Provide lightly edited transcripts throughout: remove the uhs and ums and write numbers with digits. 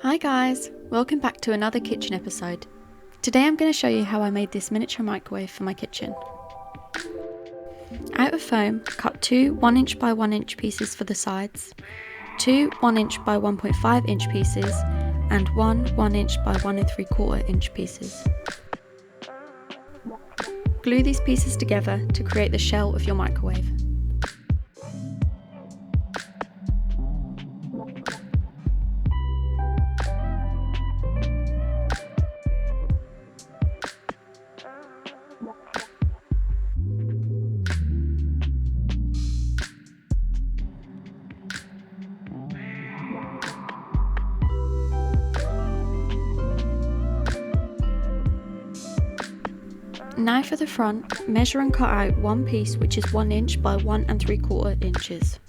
Hi guys, welcome back to another kitchen episode. Today I'm going to show you how I made this miniature microwave for my kitchen. Out of foam, cut two 1" by 1" pieces for the sides, two 1" by 1.5" pieces, and one 1" by 1 3/4" pieces. Glue these pieces together to create the shell of your microwave. Now for the front, measure and cut out one piece which is 1" by 1 3/4 inches.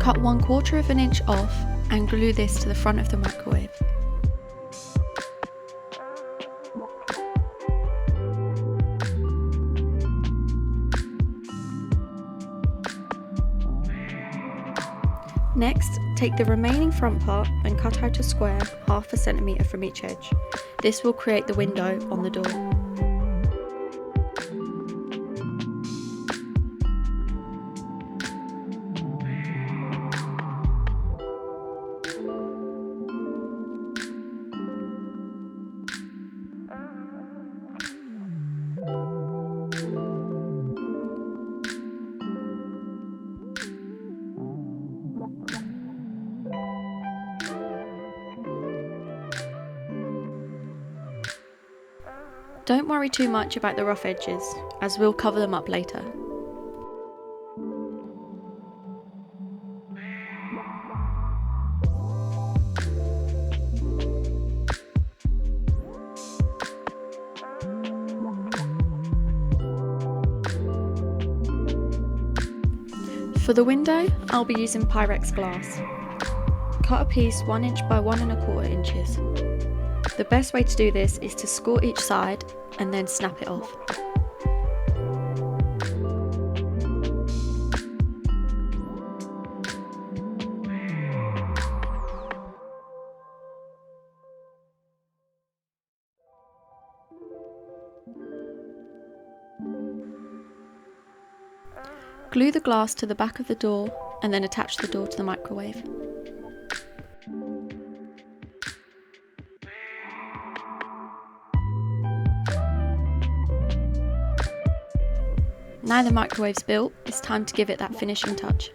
Cut 1/4 inch off and glue this to the front of the microwave. Next, take the remaining front part and cut out a square 1/2 centimetre from each edge. This will create the window on the door. Don't worry too much about the rough edges, as we'll cover them up later. For the window, I'll be using Pyrex glass. Cut a piece 1" by 1 1/4 inches. The best way to do this is to score each side and then snap it off. Glue the glass to the back of the door and then attach the door to the microwave. Now the microwave's built, it's time to give it that finishing touch.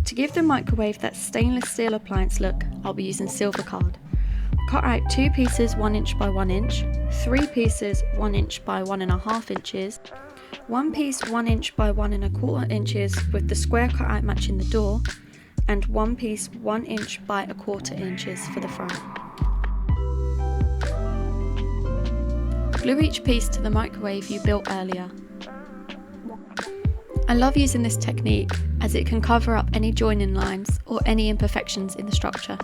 To give the microwave that stainless steel appliance look, I'll be using silver card. Cut out two pieces 1" by 1", three pieces 1" by 1.5 inches, one piece 1" by 1 1/4 inches with the square cut out matching the door, and one piece 1" by 1/4 inches for the front. Glue each piece to the microwave you built earlier. I love using this technique as it can cover up any joining lines or any imperfections in the structure.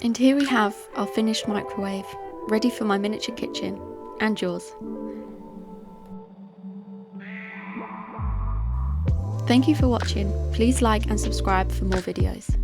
And here we have our finished microwave, ready for my miniature kitchen, and yours. Thank you for watching. Please like and subscribe for more videos.